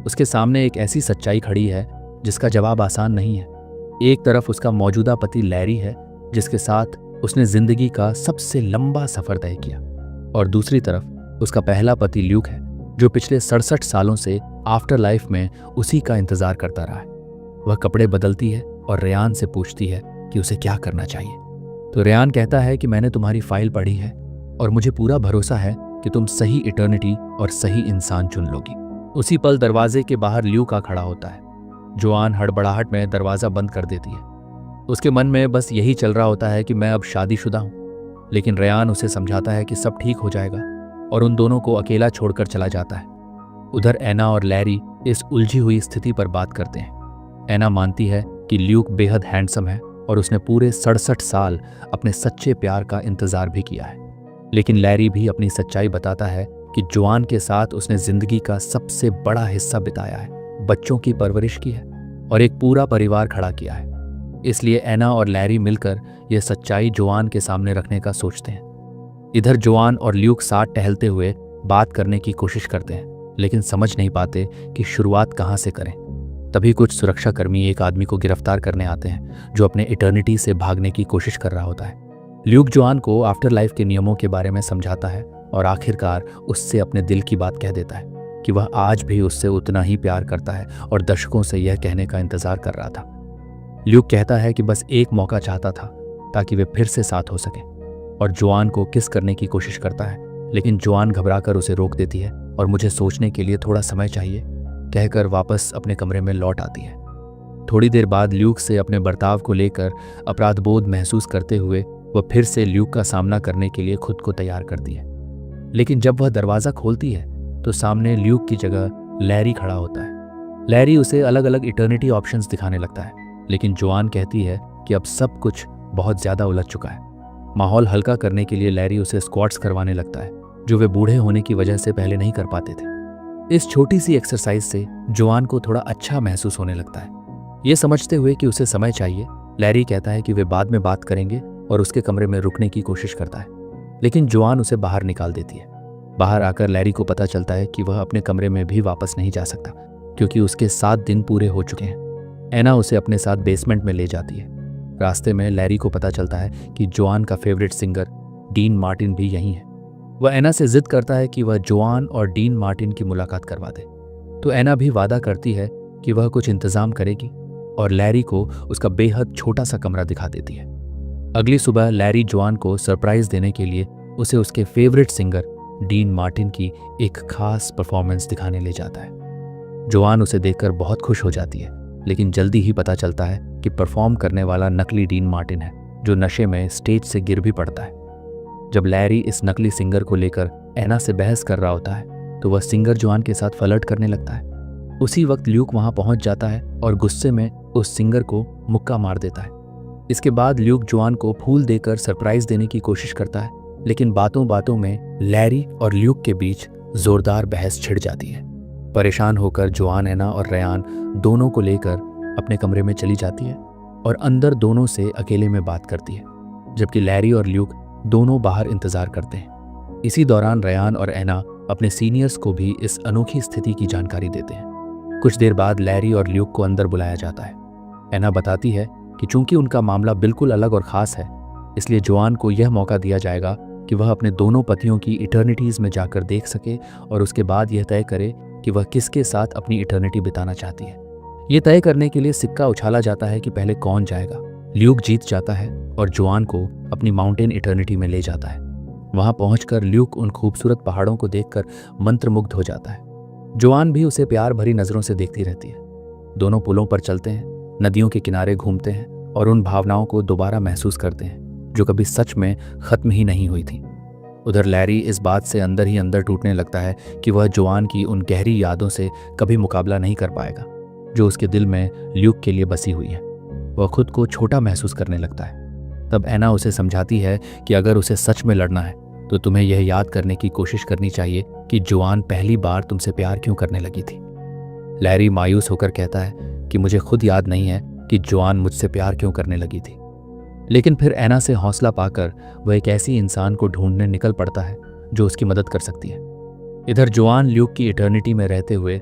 उसके सामने एक ऐसी सच्चाई खड़ी है जिसका जवाब आसान नहीं है। एक तरफ उसका मौजूदा पति लैरी है, जिसके साथ उसने जिंदगी का सबसे लंबा सफर तय किया, और दूसरी तरफ उसका पहला पति ल्यूक है, जो पिछले 67 सालों से आफ्टर लाइफ में उसी का इंतजार करता रहा है। वह कपड़े बदलती है और रेयान से पूछती है कि उसे क्या करना चाहिए। तो रेयान कहता है कि मैंने तुम्हारी फाइल पढ़ी है और मुझे पूरा भरोसा है कि तुम सही इटर्निटी और सही इंसान चुन लोगी। उसी पल दरवाजे के बाहर ल्यूक आ खड़ा होता है। जोआन हड़बड़ाहट में दरवाजा बंद कर देती है। उसके मन में बस यही चल रहा होता है कि मैं अब शादीशुदा हूं, लेकिन रेयान उसे समझाता है कि सब ठीक हो जाएगा और उन दोनों को अकेला छोड़कर चला जाता है। उधर एना और लैरी इस उलझी हुई स्थिति पर बात करते हैं। एना मानती है कि ल्यूक बेहद हैंडसम है और उसने पूरे 67 साल अपने सच्चे प्यार का इंतजार भी किया है, लेकिन लैरी भी अपनी सच्चाई बताता है कि जोआन के साथ उसने जिंदगी का सबसे बड़ा हिस्सा बिताया है, बच्चों की परवरिश की है और एक पूरा परिवार खड़ा किया है। इसलिए एना और लैरी मिलकर यह सच्चाई जोआन के सामने रखने का सोचते हैं। इधर जोआन और ल्यूक साथ टहलते हुए बात करने की कोशिश करते हैं, लेकिन समझ नहीं पाते कि शुरुआत कहाँ से करें। तभी कुछ सुरक्षाकर्मी एक आदमी को गिरफ्तार करने आते हैं जो अपने इटर्निटी से भागने की कोशिश कर रहा होता है। ल्यूक जोआन को आफ्टर लाइफ के नियमों के बारे में समझाता है और आखिरकार उससे अपने दिल की बात कह देता है कि वह आज भी उससे उतना ही प्यार करता है और दशकों से यह कहने का इंतजार कर रहा था। ल्यूक कहता है कि बस एक मौका चाहता था ताकि वे फिर से साथ हो सके, और जोआन को किस करने की कोशिश करता है, लेकिन जोआन घबराकर उसे रोक देती है और मुझे सोचने के लिए थोड़ा समय चाहिए कहकर वापस अपने कमरे में लौट आती है। थोड़ी देर बाद ल्यूक से अपने बर्ताव को लेकर अपराधबोध महसूस करते हुए वह फिर से ल्यूक का सामना करने के लिए खुद को तैयार करती है, लेकिन जब वह दरवाज़ा खोलती है तो सामने ल्यूक की जगह लैरी खड़ा होता है। लैरी उसे अलग अलग इटर्निटी ऑप्शंस दिखाने लगता है, लेकिन जोआन कहती है कि अब सब कुछ बहुत ज़्यादा उलझ चुका है। माहौल हल्का करने के लिए लैरी उसे स्क्वाट्स करवाने लगता है, जो वे बूढ़े होने की वजह से पहले नहीं कर पाते थे। इस छोटी सी एक्सरसाइज से जोआन को थोड़ा अच्छा महसूस होने लगता है। ये समझते हुए कि उसे समय चाहिए, लैरी कहता है कि वे बाद में बात करेंगे और उसके कमरे में रुकने की कोशिश करता है, लेकिन जोआन उसे बाहर निकाल देती है। बाहर आकर लैरी को पता चलता है कि वह अपने कमरे में भी वापस नहीं जा सकता, क्योंकि उसके 7 दिन पूरे हो चुके हैं। एना उसे अपने साथ बेसमेंट में ले जाती है। रास्ते में लैरी को पता चलता है कि जोआन का फेवरेट सिंगर डीन मार्टिन भी यहीं है। वह एना से जिद करता है कि वह जोआन और डीन मार्टिन की मुलाकात करवा दे, तो एना भी वादा करती है कि वह कुछ इंतजाम करेगी और लैरी को उसका बेहद छोटा सा कमरा दिखा देती है। अगली सुबह लैरी जोआन को सरप्राइज देने के लिए उसे उसके फेवरेट सिंगर डीन मार्टिन की एक खास परफॉर्मेंस दिखाने ले जाता है। जोआन उसे देखकर बहुत खुश हो जाती है, लेकिन जल्दी ही पता चलता है कि परफॉर्म करने वाला नकली डीन मार्टिन है, जो नशे में स्टेज से गिर भी पड़ता है। जब लैरी इस नकली सिंगर को लेकर एना से बहस कर रहा होता है, तो वह सिंगर जोआन के साथ फ्लर्ट करने लगता है। उसी वक्त ल्यूक वहां पहुंच जाता है और गुस्से में उस सिंगर को मुक्का मार देता है। इसके बाद ल्यूक जोआन को फूल देकर सरप्राइज देने की कोशिश करता है, लेकिन बातों बातों में लैरी और ल्यूक के बीच जोरदार बहस छिड़ जाती है। परेशान होकर जोआन, एना और रेयान दोनों को लेकर अपने कमरे में चली जाती है और अंदर दोनों से अकेले में बात करती है, जबकि लैरी और ल्यूक दोनों बाहर इंतजार करते हैं। इसी दौरान रेयान और एना अपने सीनियर्स को भी इस अनोखी स्थिति की जानकारी देते हैं। कुछ देर बाद लैरी और ल्यूक को अंदर बुलाया जाता है। एना बताती है कि चूंकि उनका मामला बिल्कुल अलग और ख़ास है, इसलिए जोआन को यह मौका दिया जाएगा कि वह अपने दोनों पतियों की इटर्निटीज़ में जाकर देख सके और उसके बाद यह तय करे कि वह किसके साथ अपनी इटर्निटी बिताना चाहती है। ये तय करने के लिए सिक्का उछाला जाता है कि पहले कौन जाएगा। ल्यूक जीत जाता है और जोआन को अपनी माउंटेन इटर्निटी में ले जाता है। वहां पहुंचकर ल्यूक उन खूबसूरत पहाड़ों को देखकर मंत्रमुग्ध हो जाता है। जोआन भी उसे प्यार भरी नज़रों से देखती रहती है। दोनों पुलों पर चलते हैं, नदियों के किनारे घूमते हैं और उन भावनाओं को दोबारा महसूस करते हैं जो कभी सच में खत्म ही नहीं हुई थी। उधर लैरी इस बात से अंदर ही अंदर टूटने लगता है कि वह जोआन की उन गहरी यादों से कभी मुकाबला नहीं कर पाएगा जो उसके दिल में ल्यूक के लिए बसी हुई है। वह खुद को छोटा महसूस करने लगता है। तब एना उसे समझाती है कि अगर उसे सच में लड़ना है तो तुम्हें यह याद करने की कोशिश करनी चाहिए कि जोआन पहली बार तुमसे प्यार क्यों करने लगी थी। लैरी मायूस होकर कहता है कि मुझे खुद याद नहीं है कि जोआन मुझसे प्यार क्यों करने लगी थी, लेकिन फिर एना से हौसला पाकर वह एक ऐसी इंसान को ढूंढने निकल पड़ता है जो उसकी मदद कर सकती है। इधर जोआन ल्यूक की इटर्निटी में रहते हुए